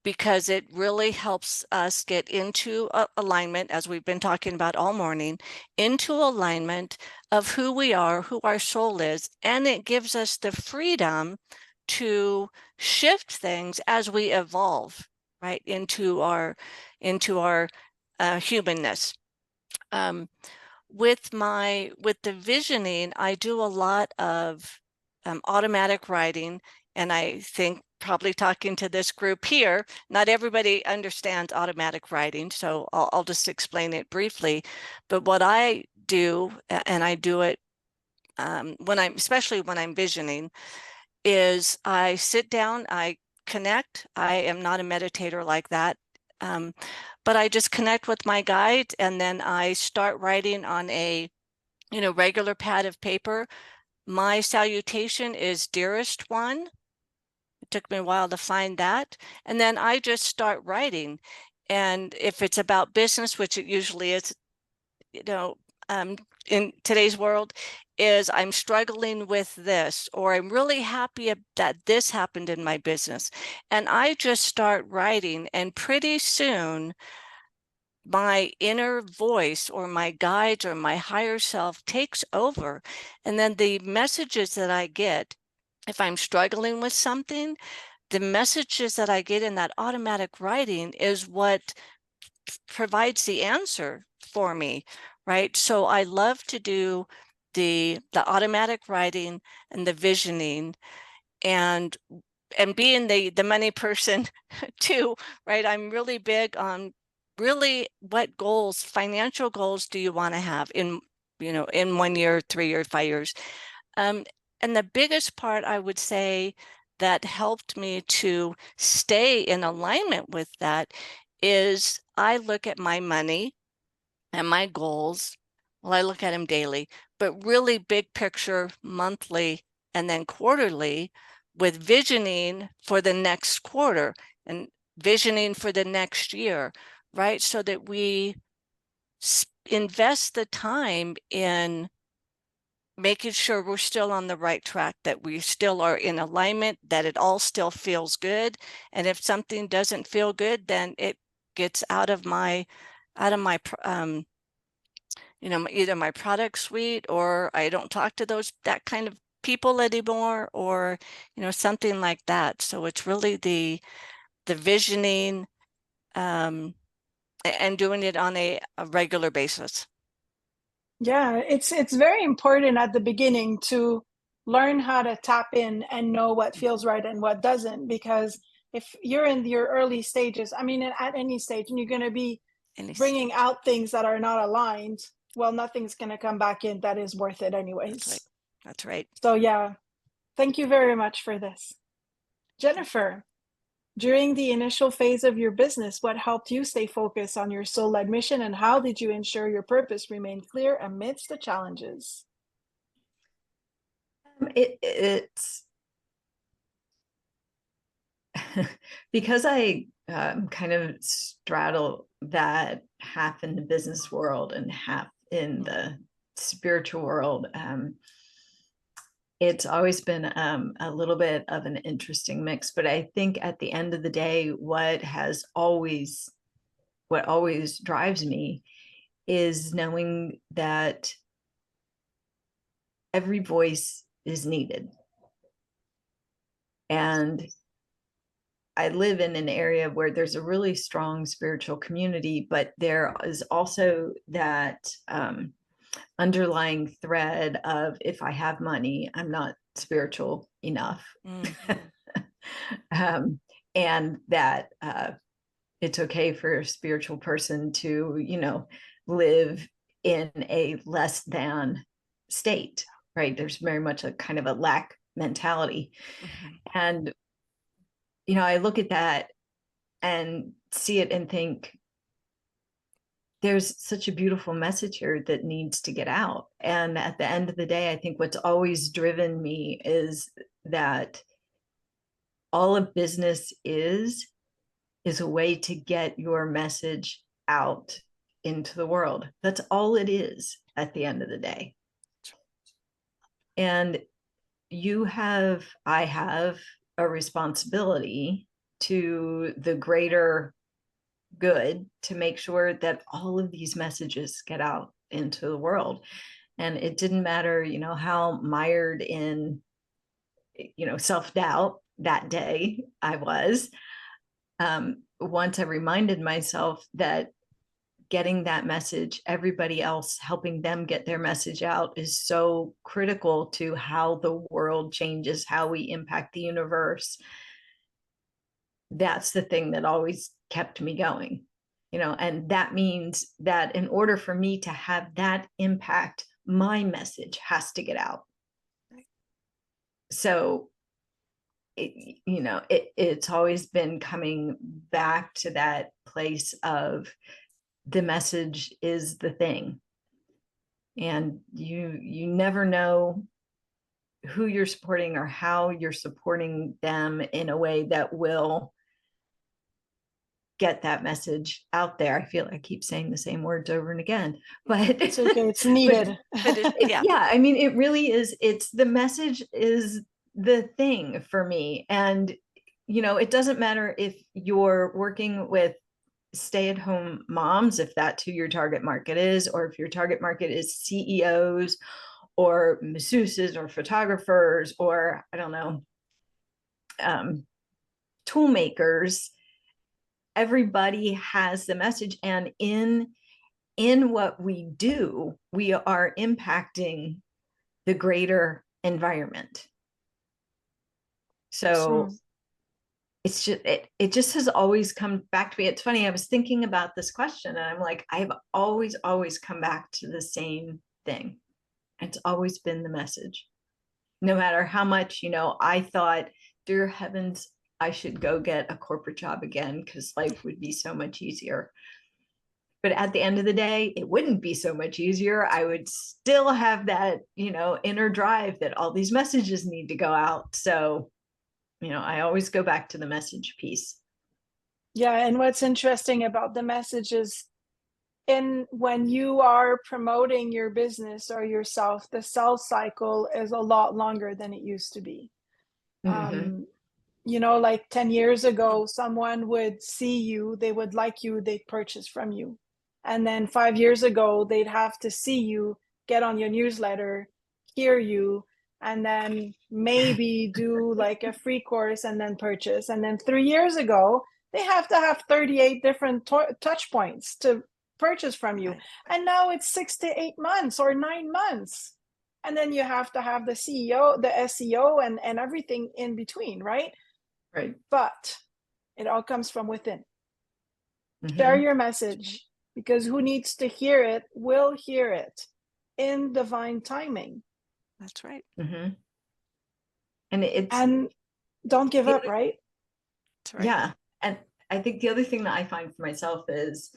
because it really helps us get into alignment, as we've been talking about all morning, into alignment of who we are, who our soul is, and it gives us the freedom to shift things as we evolve, right, into our humanness. With the visioning, I do a lot of automatic writing, and I think probably talking to this group here, not everybody understands automatic writing, so I'll just explain it briefly. But what I do, and I do it especially when I'm visioning, is I sit down, I connect. I am not a meditator like that. But I just connect with my guide, and then I start writing on a, regular pad of paper. My salutation is dearest one. It took me a while to find that. And then I just start writing. And if it's about business, which it usually is, in today's world, is I'm struggling with this, or I'm really happy that this happened in my business. And I just start writing, and pretty soon my inner voice or my guides or my higher self takes over. And then the messages that I get, if I'm struggling with something, the messages that I get in that automatic writing is what provides the answer for me, right? So I love to do the automatic writing and the visioning, and being the money person too, right? I'm really big on really what goals, financial goals, do you want to have in 1 year, 3 year, 5 years. And the biggest part, I would say, that helped me to stay in alignment with that is I look at my money and my goals. Well, I look at them daily, but really big picture, monthly, and then quarterly, with visioning for the next quarter and visioning for the next year, right? So that we invest the time in making sure we're still on the right track, that we still are in alignment, that it all still feels good. And if something doesn't feel good, then it gets out of my either my product suite, or I don't talk to that kind of people anymore, or something like that. So it's really the visioning, and doing it on a regular basis. Yeah, it's very important at the beginning to learn how to tap in and know what feels right and what doesn't, because if you're in your early stages, I mean, at any stage, and you're going to be bringing out things that are not aligned, well, nothing's going to come back in that is worth it anyways. That's right. So yeah, thank you very much for this. Jennifer, during the initial phase of your business, what helped you stay focused on your soul-led mission, and how did you ensure your purpose remained clear amidst the challenges? It's because I kind of straddle that half in the business world and half in the spiritual world. It's always been a little bit of an interesting mix, but I think at the end of the day, what always drives me is knowing that every voice is needed. And I live in an area where there's a really strong spiritual community, but there is also that underlying thread of, if I have money, I'm not spiritual enough. Mm-hmm. And that it's okay for a spiritual person to, live in a less than state, right? There's very much a kind of a lack mentality. Mm-hmm. And, I look at that and see it and think, there's such a beautiful message here that needs to get out. And at the end of the day, I think what's always driven me is that all a business is a way to get your message out into the world. That's all it is at the end of the day. And I have a responsibility to the greater good to make sure that all of these messages get out into the world. And it didn't matter, how mired in, self-doubt that day I was. Once I reminded myself that getting that message, everybody else helping them get their message out is so critical to how the world changes, how we impact the universe. That's the thing that always kept me going, and that means that in order for me to have that impact, my message has to get out. So it's always been coming back to that place of the message is the thing. And you never know who you're supporting or how you're supporting them in a way that will get that message out there. I feel I keep saying the same words over and again, but it's okay. It's needed. Yeah. I mean, it really is. It's the message is the thing for me. And, it doesn't matter if you're working with stay-at-home moms, if that's who your target market is, or if your target market is CEOs or masseuses or photographers, or I don't know, tool makers. Everybody has the message, and in what we do, we are impacting the greater environment. So it's just it just has always come back to me. It's funny, I was thinking about this question and I'm like, I've always come back to the same thing. It's always been the message. No matter how much, I thought, dear heavens, I should go get a corporate job again because life would be so much easier. But at the end of the day, it wouldn't be so much easier. I would still have that, inner drive that all these messages need to go out. So, I always go back to the message piece. Yeah. And what's interesting about the message is when you are promoting your business or yourself, the sales cycle is a lot longer than it used to be. Mm-hmm. Like 10 years ago, someone would see you, they would like you, they'd purchase from you. And then 5 years ago, they'd have to see you, get on your newsletter, hear you, and then maybe do like a free course and then purchase. And then 3 years ago, they have to have 38 different touch points to purchase from you. Right. And now it's 6 to 8 months or 9 months. And then you have to have the CEO, the SEO, and everything in between, right? Right. But it all comes from within. Mm-hmm. Share your message, because who needs to hear it will hear it in divine timing. That's right. Mm-hmm. And don't give up, right? That's right. Yeah. And I think the other thing that I find for myself is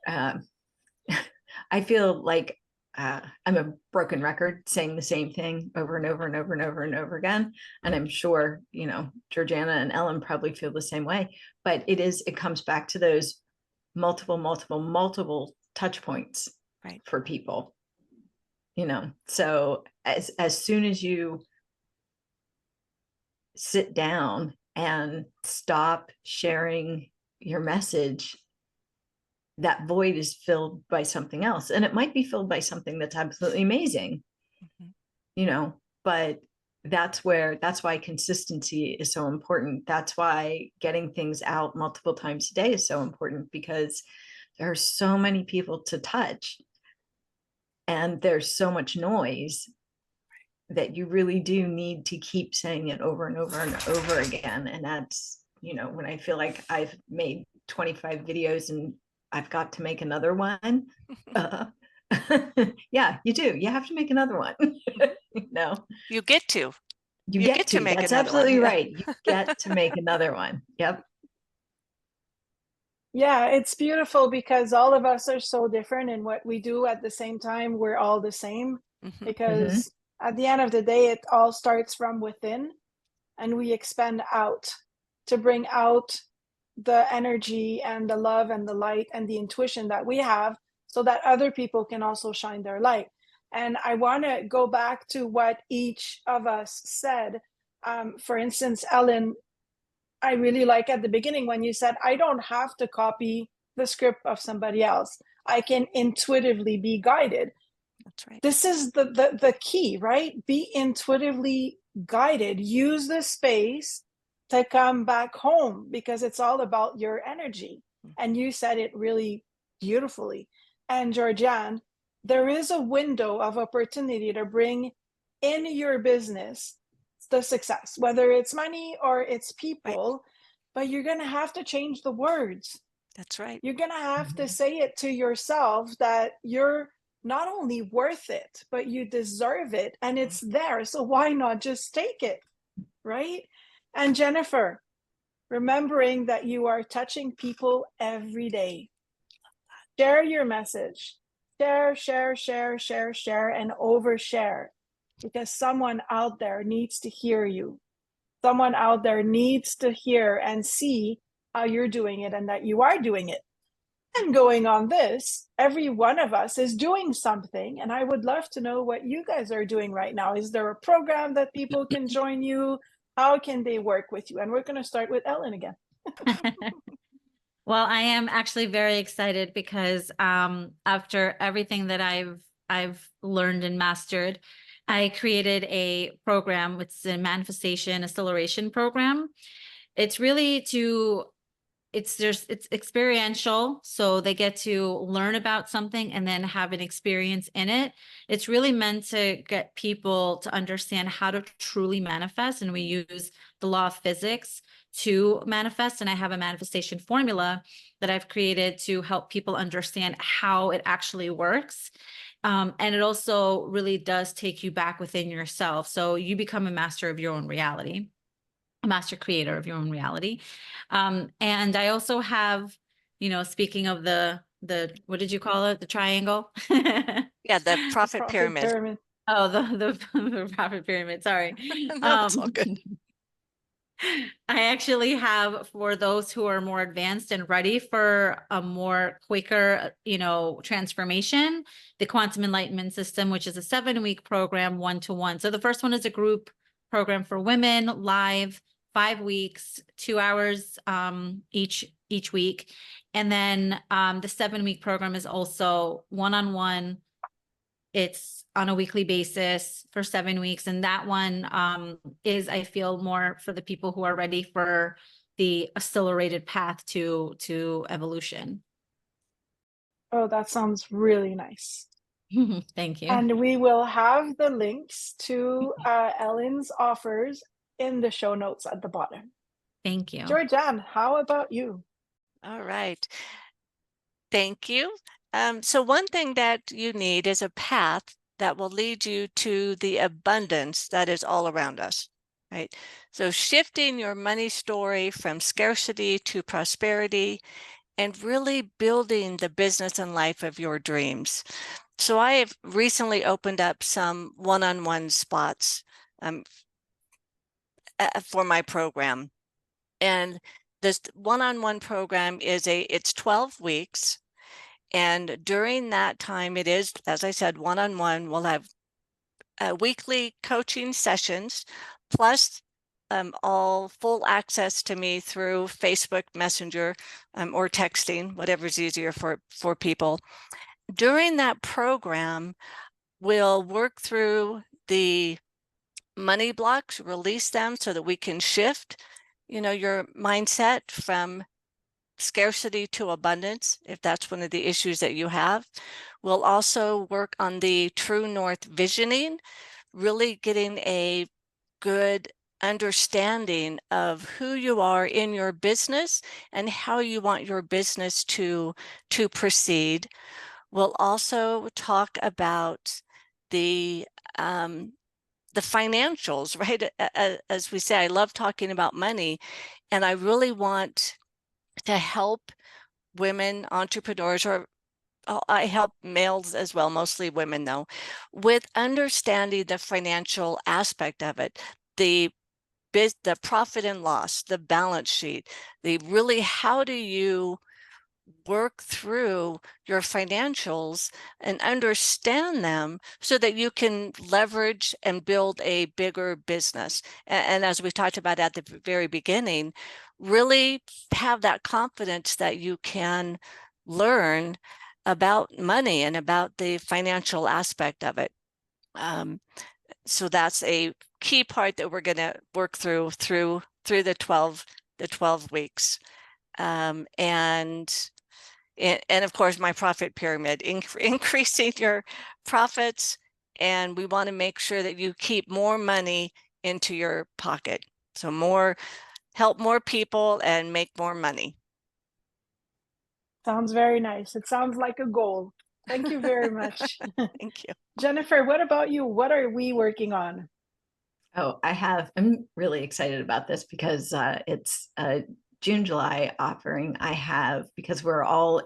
I feel like I'm a broken record saying the same thing over and over and over and over and over again. And I'm sure, Georgianne and Ellyn probably feel the same way, but it comes back to those multiple touch points, right, for people, so as soon as you sit down and stop sharing your message, that void is filled by something else. And it might be filled by something that's absolutely amazing, mm-hmm. But that's why consistency is so important. That's why getting things out multiple times a day is so important, because there are so many people to touch and there's so much noise that you really do need to keep saying it over and over and over again. And that's, when I feel like I've made 25 videos and I've got to make another one. Yeah, you do. You have to make another one. You get to. You get to make. That's absolutely one. Right. You get to make another one. Yep. Yeah, it's beautiful because all of us are so different in what we do. At the same time, we're all the same, because at the end of the day, it all starts from within, and we expand out to bring out the energy and the love and the light and the intuition that we have, so that other people can also shine their light. And I want to go back to what each of us said. For instance, Ellyn, I really like at the beginning when you said, I don't have to copy the script of somebody else. I can intuitively be guided. That's right. This is the key, right? Be intuitively guided. Use the space to come back home, because it's all about your energy. And you said it really beautifully. And Georgianne, there is a window of opportunity to bring in your business the success, whether it's money or it's people, right. But you're going to have to change the words. That's right. You're going to have to say it to yourself that you're not only worth it, but you deserve it, and it's there. So why not just take it, right? And Jennifer, remembering that you are touching people every day. Share your message. Share, share, share, share, share, and overshare, because someone out there needs to hear you. Someone out there needs to hear and see how you're doing it and that you are doing it. And going on this, every one of us is doing something. And I would love to know what you guys are doing right now. Is there a program that people can join you? How can they work with you? And we're going to start with Ellyn again. Well, I am actually very excited because after everything that I've learned and mastered, I created a program. It's a manifestation acceleration program. It's really it's experiential, so they get to learn about something and then have an experience in it. It's really meant to get people to understand how to truly manifest, and we use the law of physics to manifest. And I have a manifestation formula that I've created to help people understand how it actually works. And it also really does take you back within yourself, so you become a master of your own reality, a master creator of your own reality. And I also have, speaking of the what did you call it? The triangle? Yeah, the profit pyramid. Oh, the profit pyramid. Sorry. No, it's all good. I actually have, for those who are more advanced and ready for a more quicker, transformation, the Quantum Enlightenment System, which is a 7-week program, 1-to-1. So the first one is a group program for women, live, 5 weeks, 2 hours each week. And then the 7-week program is also one-on-one. It's on a weekly basis for 7 weeks. And that one is, I feel, more for the people who are ready for the accelerated path to evolution. Oh, that sounds really nice. Thank you. And we will have the links to Ellyn's offers in the show notes at the bottom. Thank you. Georgianne, how about you? All right. Thank you. So one thing that you need is a path that will lead you to the abundance that is all around us, right? So shifting your money story from scarcity to prosperity, and really building the business and life of your dreams. So I have recently opened up some one-on-one spots for my program. And this one-on-one program it's 12 weeks. And during that time, it is, as I said, one-on-one. We'll have weekly coaching sessions, plus all full access to me through Facebook Messenger or texting, whatever's easier for people. During that program, we'll work through the money blocks, release them so that we can shift, your mindset from scarcity to abundance, if that's one of the issues that you have. We'll also work on the true north visioning, really getting a good understanding of who you are in your business and how you want your business to proceed. We'll also talk about the financials, right? As we say, I love talking about money, and I really want to help women entrepreneurs, or I help males as well, mostly women though, with understanding the financial aspect of it, the profit and loss, the balance sheet, how do you work through your financials and understand them so that you can leverage and build a bigger business. And as we talked about at the very beginning, really have that confidence that you can learn about money and about the financial aspect of it. So that's a key part that we're going to work through the 12 weeks. And of course, my profit pyramid, increasing your profits. And we want to make sure that you keep more money into your pocket. So help more people and make more money. Sounds very nice. It sounds like a goal. Thank you very much. Thank you. Jennifer, what about you? What are we working on? Oh, I'm really excited about this because it's a June, July offering I have, because we're all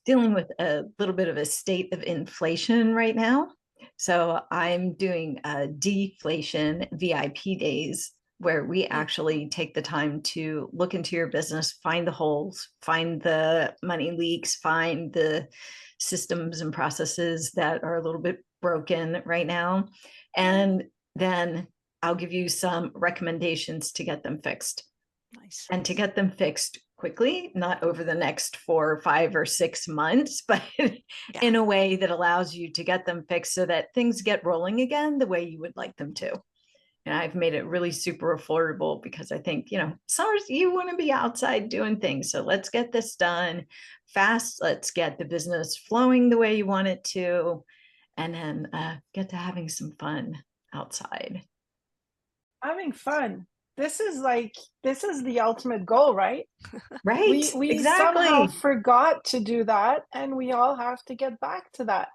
dealing with a little bit of a state of inflation right now. So I'm doing a deflation VIP days, where we actually take the time to look into your business, find the holes, find the money leaks, find the systems and processes that are a little bit broken right now. And then I'll give you some recommendations to get them fixed. Nice. And to get them fixed quickly, not over the next 4, 5, or 6 months, but in a way that allows you to get them fixed so that things get rolling again the way you would like them to. And I've made it really super affordable, because I think, summers, you want to be outside doing things. So let's get this done fast. Let's get the business flowing the way you want it to, and then get to having some fun outside. Having fun. This is the ultimate goal, right? Right. We exactly. somehow forgot to do that, and we all have to get back to that.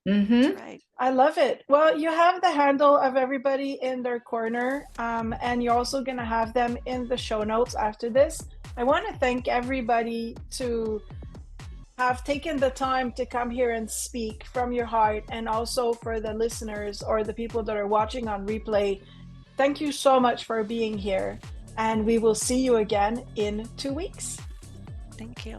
Mm-hmm. Right. I love it. Well, you have the handle of everybody in their corner, and you're also going to have them in the show notes after this. I want to thank everybody to have taken the time to come here and speak from your heart, and also for the listeners or the people that are watching on replay. Thank you so much for being here, and we will see you again in 2 weeks. Thank you.